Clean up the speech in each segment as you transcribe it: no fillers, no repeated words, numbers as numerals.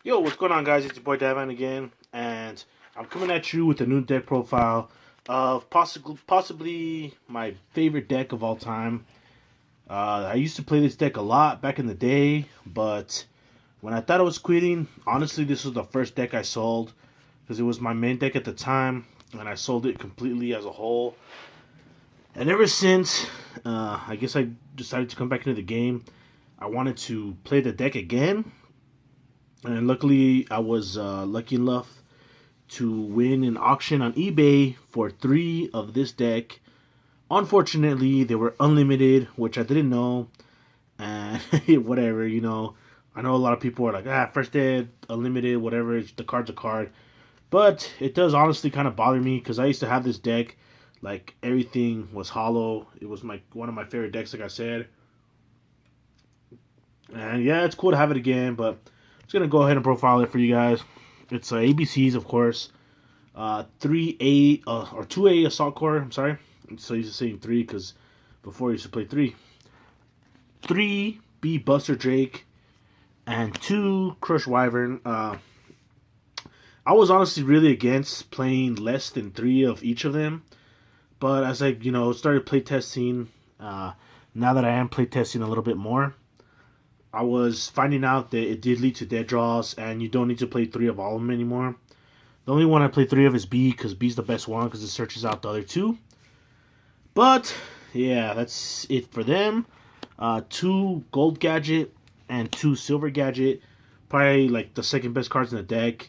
Yo, what's going on, guys? It's your boy Davan again, and I'm coming at you with a new deck profile of possibly my favorite deck of all time. I used to play this deck a lot back in the day, but when I thought I was quitting, honestly, this was the first deck I sold because it was my main deck at the time, and I sold it completely as a whole. And ever since, I guess I decided to come back into the game. I wanted to play the deck again, and luckily, I was lucky enough to win an auction on eBay for three of this deck. Unfortunately, they were unlimited, which I didn't know. And whatever, I know a lot of people are like, first dead, unlimited, whatever, the card's a card. But it does honestly kind of bother me because I used to have this deck. Like, everything was hollow. It was one of my favorite decks, like I said. And yeah, it's cool to have it again, but I'm just going to go ahead and profile it for you guys. It's ABCs, of course. 3A or 2A Assault Core. I'm sorry. I'm so used to saying 3 because before I used to play 3. 3B Buster Drake and 2 Crush Wyvern. I was honestly really against playing less than 3 of each of them, but as I started playtesting, now that I am playtesting a little bit more, I was finding out that it did lead to dead draws, and you don't need to play 3 of all of them anymore. The only one I play 3 of is B, because B's the best one, because it searches out the other 2. But, yeah, that's it for them. 2 Gold Gadget and 2 Silver Gadget. Probably, like, the second best cards in the deck.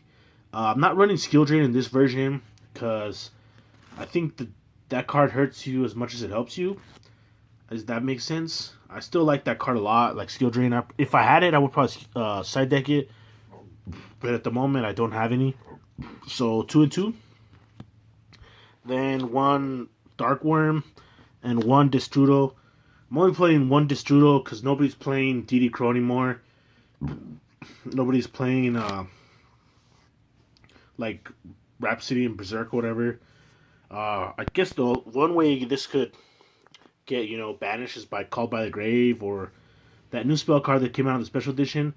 I'm not running Skill Drain in this version, because I think that card hurts you as much as it helps you. Does that make sense? I still like that card a lot, like Skill Drain. If I had it, I would probably side deck it. But at the moment, I don't have any. So 2 and 2. Then 1 Dark Worm and 1 Destrudo. I'm only playing 1 Destrudo because nobody's playing DD Crow anymore. Nobody's playing like Rhapsody and Berserk or whatever. I guess the one way this could get banished is by Called by the Grave or that new spell card that came out in the special edition.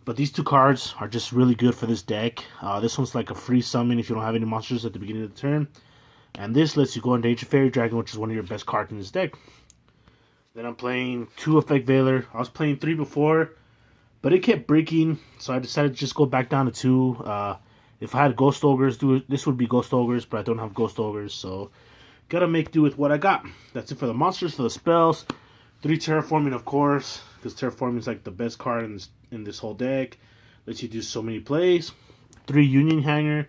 But these 2 cards are just really good for this deck. This one's like a free summon if you don't have any monsters at the beginning of the turn. And this lets you go into Ancient Fairy Dragon, which is one of your best cards in this deck. Then I'm playing 2 Effect Veiler. I was playing 3 before, but it kept breaking, so I decided to just go back down to 2. If I had Ghost Ogres, this would be Ghost Ogres, but I don't have Ghost Ogres, so gotta make do with what I got. That's it for the monsters. For the spells, 3 Terraforming, of course, because Terraforming is like the best card in this whole deck. Lets you do so many plays. 3 Union Hanger.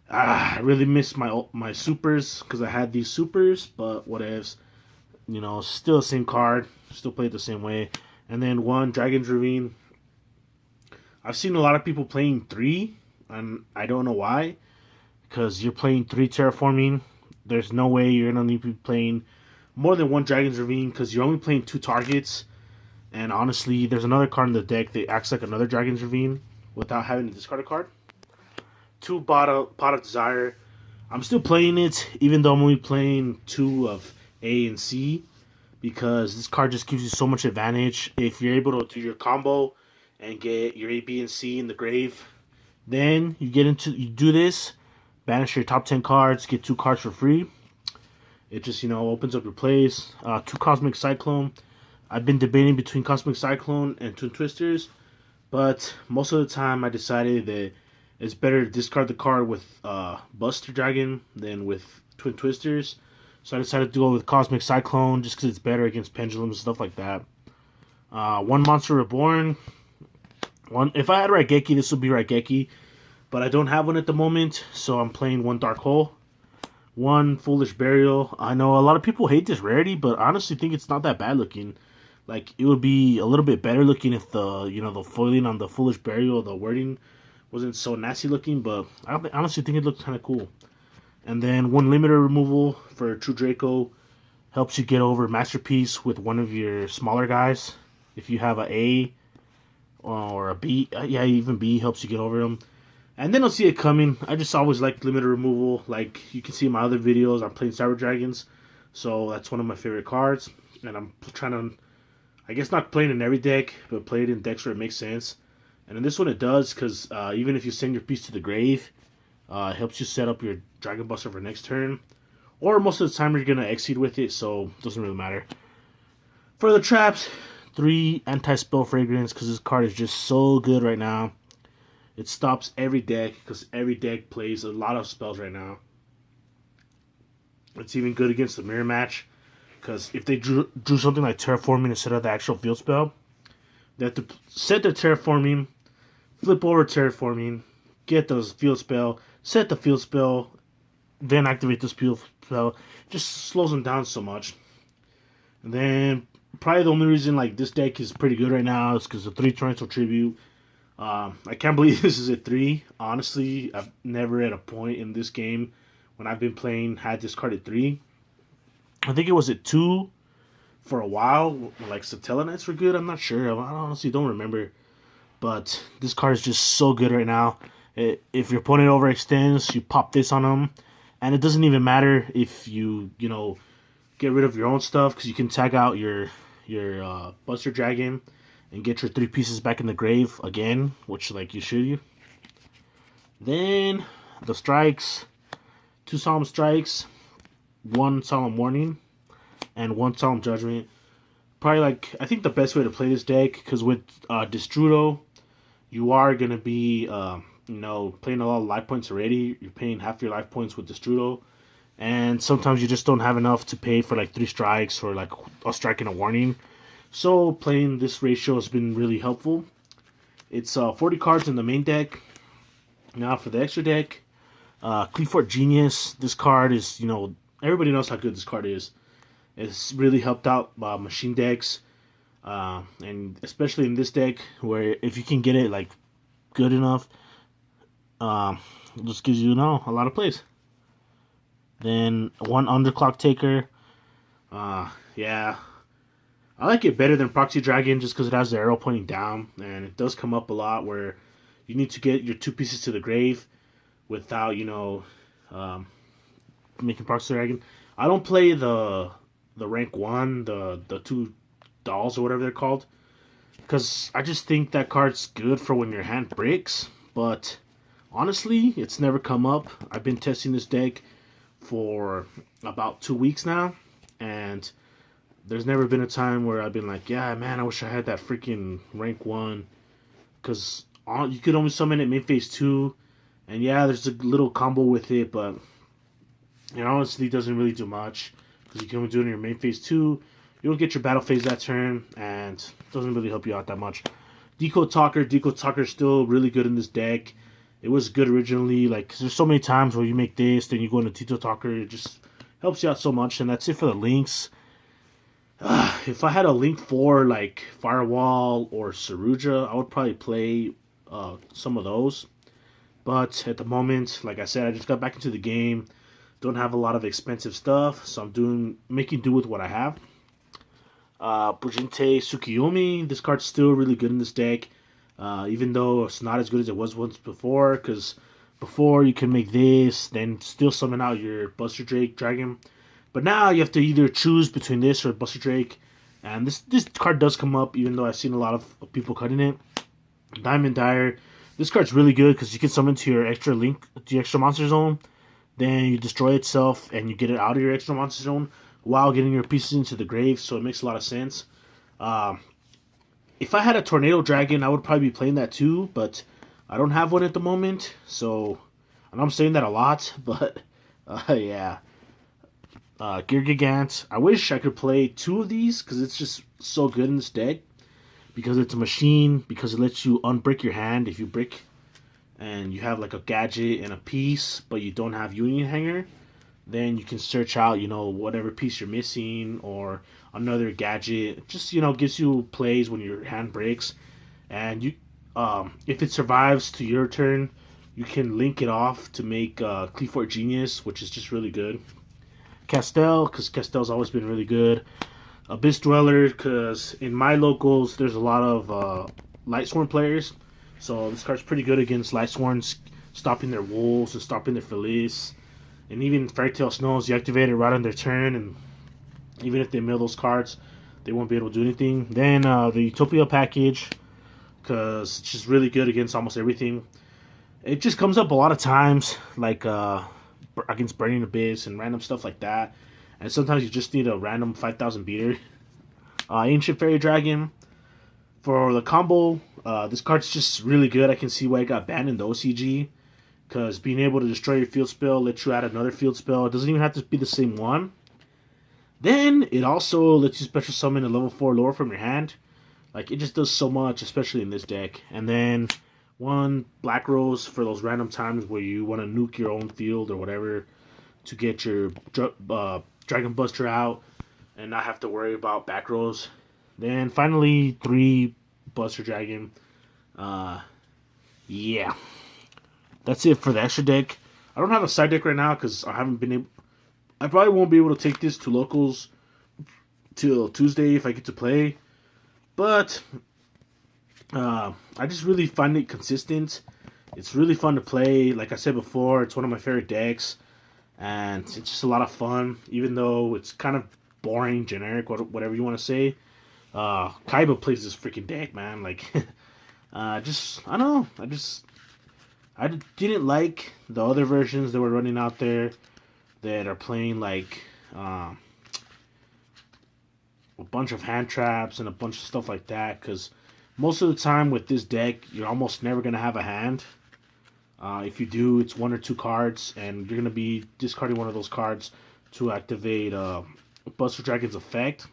I really miss my supers because I had these supers, but whatevs. Still the same card. Still play it the same way. And then 1 Dragon's Ravine. I've seen a lot of people playing 3, and I don't know why. Because you're playing 3 Terraforming. There's no way you're going to need to be playing more than 1 Dragon's Ravine because you're only playing 2 targets. And honestly, there's another card in the deck that acts like another Dragon's Ravine without having to discard a card. 2 Pot of Desire. I'm still playing it, even though I'm only playing 2 of A and C, because this card just gives you so much advantage. If you're able to do your combo and get your A, B, and C in the grave, then you do this, banish your top 10 cards, get 2 cards for free. It just, opens up your plays. 2 Cosmic Cyclone. I've been debating between Cosmic Cyclone and Twin Twisters, but most of the time I decided that it's better to discard the card with Buster Dragon than with Twin Twisters. So I decided to go with Cosmic Cyclone just because it's better against pendulums and stuff like that. 1 Monster Reborn. If I had Raigeki, this would be Raigeki, but I don't have one at the moment, so I'm playing 1 Dark Hole. 1 Foolish Burial. I know a lot of people hate this rarity, but I honestly think it's not that bad looking. Like, it would be a little bit better looking if the foiling on the Foolish Burial, the wording wasn't so nasty looking, but I honestly think it looked kind of cool. And then 1 limiter removal for True Draco helps you get over Masterpiece with one of your smaller guys. If you have a or a B, yeah, even B helps you get over them. And then I'll see it coming. I just always like limiter removal. Like you can see in my other videos, I'm playing Cyber Dragons, so that's one of my favorite cards. And I'm trying to, I guess not playing in every deck, but play it in decks where it makes sense. And in this one it does, because even if you send your piece to the grave, it helps you set up your Dragon Buster for next turn. Or most of the time you're going to exceed with it, so it doesn't really matter. For the traps, 3 Anti-Spell Fragrance, because this card is just so good right now. It stops every deck, because every deck plays a lot of spells right now. It's even good against the mirror match, because if they drew something like Terraforming instead of the actual field spell, they have to set the Terraforming, flip over Terraforming, get the field spell, set the field spell, then activate this field spell. Just slows them down so much. And then probably the only reason like this deck is pretty good right now is because of 3 Torrential Tribute. I can't believe this is a 3. Honestly, I've never at a point in this game when I've been playing had this card at 3. I think it was at 2 for a while. Like Satella Knights were good. I'm not sure. I honestly don't remember. But this card is just so good right now. If your opponent overextends, you pop this on them. And it doesn't even matter if you get rid of your own stuff, because you can tag out your Buster Dragon and get your 3 pieces back in the grave again, which like you should. Then the strikes, 2 Solemn Strikes, 1 Solemn Warning, and 1 Solemn Judgment. Probably like I think the best way to play this deck, because with Destrudo, you are gonna be playing a lot of life points already. You're paying half your life points with Destrudo. And sometimes you just don't have enough to pay for like 3 strikes or like a strike and a warning. So playing this ratio has been really helpful. It's 40 cards in the main deck. Now for the extra deck, Qliphort Genius. This card is, everybody knows how good this card is. It's really helped out machine decks. And especially in this deck, where if you can get it like good enough, it just gives you, a lot of plays. Then 1 Underclock Taker. Yeah. I like it better than Proxy Dragon just because it has the arrow pointing down. And it does come up a lot where you need to get your 2 pieces to the grave without, making Proxy Dragon. I don't play the rank 1, the 2 dolls or whatever they're called, because I just think that card's good for when your hand breaks. But honestly, it's never come up. I've been testing this deck for about 2 weeks now, and there's never been a time where I've been like, yeah, man, I wish I had that freaking rank 1, because you could only summon it main phase 2, and yeah, there's a little combo with it, but it honestly doesn't really do much, because you can only do it in your main phase 2, you don't get your battle phase that turn, and it doesn't really help you out that much. Decode Talker is still really good in this deck. It was good originally, like, 'cause there's so many times where you make this, then you go into Tito Talker, it just helps you out so much, and that's it for the links. If I had a link for, like, Firewall or Saruja, I would probably play some of those. But at the moment, like I said, I just got back into the game, don't have a lot of expensive stuff, so I'm making do with what I have. Bujinte Tsukiyomi, this card's still really good in this deck. Even though it's not as good as it was once before, because before you can make this, then still summon out your Buster Drake Dragon. But now you have to either choose between this or Buster Drake. And this card does come up, even though I've seen a lot of people cutting it. Diamond Dyer. This card's really good because you can summon to your extra link, to your extra monster zone. Then you destroy itself and you get it out of your extra monster zone while getting your pieces into the grave. So it makes a lot of sense. If I had a Tornado Dragon, I would probably be playing that too, but I don't have one at the moment, so, and I'm saying that a lot, but, yeah. Gear Gigant, I wish I could play 2 of these, because it's just so good in this deck, because it's a machine, because it lets you unbrick your hand if you brick, and you have like a gadget and a piece, but you don't have Union Hanger, then you can search out, whatever piece you're missing, or another gadget. Just, gives you plays when your hand breaks. And you, if it survives to your turn, you can link it off to make Qliphort Genius, which is just really good. Castel, because Castel's always been really good. Abyss Dweller, because in my locals, there's a lot of Lightsworn players. So this card's pretty good against Lightsworns, stopping their wolves and stopping their Felice. And even Fairy Tail Snows, you activate it right on their turn, and even if they mill those cards, they won't be able to do anything. Then the Utopia package, because it's just really good against almost everything. It just comes up a lot of times, like against Burning Abyss and random stuff like that. And sometimes you just need a random 5,000 beater. Ancient Fairy Dragon. For the combo, this card's just really good. I can see why it got banned in the OCG. Because being able to destroy your field spell lets you add another field spell. It doesn't even have to be the same one. Then it also lets you special summon a level 4 lore from your hand. Like, it just does so much, especially in this deck. And then one Black Rose for those random times where you want to nuke your own field or whatever to get your Dragon Buster out and not have to worry about back rows. Then finally 3 Buster Dragon. Yeah. That's it for the extra deck. I don't have a side deck right now because I haven't been able... I probably won't be able to take this to locals till Tuesday if I get to play. But I just really find it consistent. It's really fun to play. Like I said before, it's one of my favorite decks. And it's just a lot of fun. Even though it's kind of boring, generic, whatever you want to say. Kaiba plays this freaking deck, man. Like, I don't know. I didn't like the other versions that were running out there that are playing like a bunch of hand traps and a bunch of stuff like that. Because most of the time with this deck, you're almost never going to have a hand. If you do, it's 1 or 2 cards, and you're going to be discarding one of those cards to activate Buster Dragon's effect.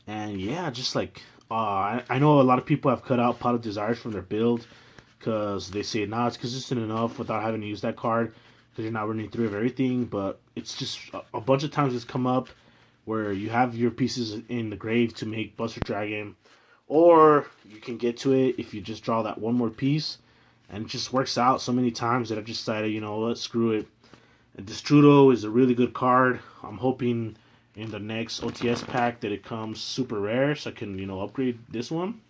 And yeah, just like, I know a lot of people have cut out Pot of Desires from their build because they say, nah, it's consistent enough without having to use that card because you're not running through of everything. But it's just a bunch of times it's come up where you have your pieces in the grave to make Buster Dragon, or you can get to it if you just draw that one more piece. And it just works out so many times that I've just decided, you know what, screw it. And Destrudo is a really good card. I'm hoping in the next OTS pack that it comes super rare so I can, you know, upgrade this one.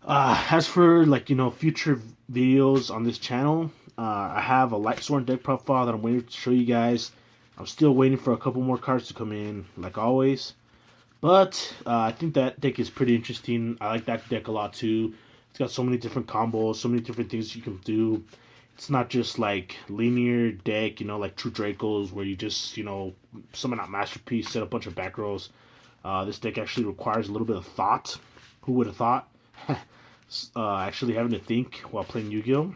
As for, like, you know, future videos on this channel, I have a Lightsworn deck profile that I'm waiting to show you guys. I'm still waiting for a couple more cards to come in, like always. But I think that deck is pretty interesting. I like that deck a lot too. It's got so many different combos, so many different things you can do. It's not just like linear deck, you know, like True Dracos where you just, you know, summon out Masterpiece, set a bunch of back rows. This deck actually requires a little bit of thought. Who would have thought? Actually having to think while playing Yu-Gi-Oh!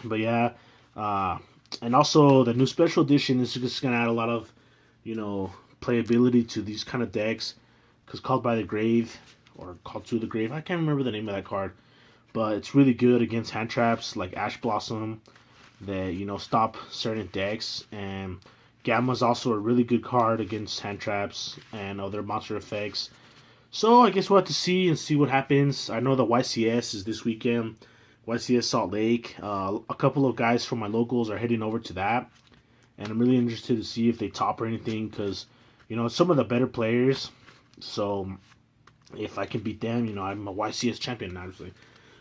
But yeah, and also the new special edition is just going to add a lot of, you know, playability to these kind of decks. Because Called by the Grave, or Called to the Grave, I can't remember the name of that card. But it's really good against hand traps like Ash Blossom that, you know, stop certain decks. And Gamma's also a really good card against hand traps and other monster effects. So I guess we'll have to see and see what happens. I know the YCS is this weekend. YCS Salt Lake. A couple of guys from my locals are heading over to that. And I'm really interested to see if they top or anything. Because, you know, some of the better players. So if I can beat them, you know, I'm a YCS champion, obviously.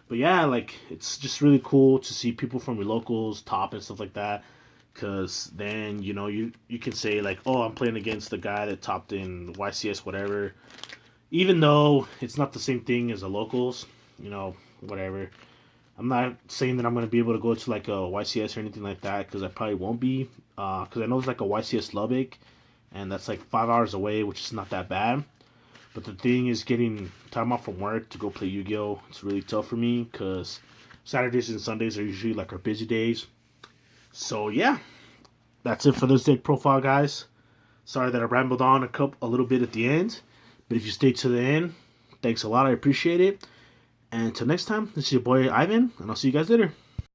But yeah, like, it's just really cool to see people from your locals top and stuff like that. Because then, you know, you can say, like, oh, I'm playing against the guy that topped in YCS, whatever. Even though it's not the same thing as the locals, you know, whatever. I'm not saying that I'm going to be able to go to, like, a YCS or anything like that. Because I probably won't be. Because I know there's, like, a YCS Lubbock. And that's, like, 5 hours away, which is not that bad. But the thing is, getting time off from work to go play Yu-Gi-Oh! It's really tough for me because Saturdays and Sundays are usually like our busy days. So yeah, that's it for this deck profile, guys. Sorry that I rambled on a little bit at the end, but if you stayed to the end, thanks a lot. I appreciate it. And until next time, this is your boy Ivan, and I'll see you guys later.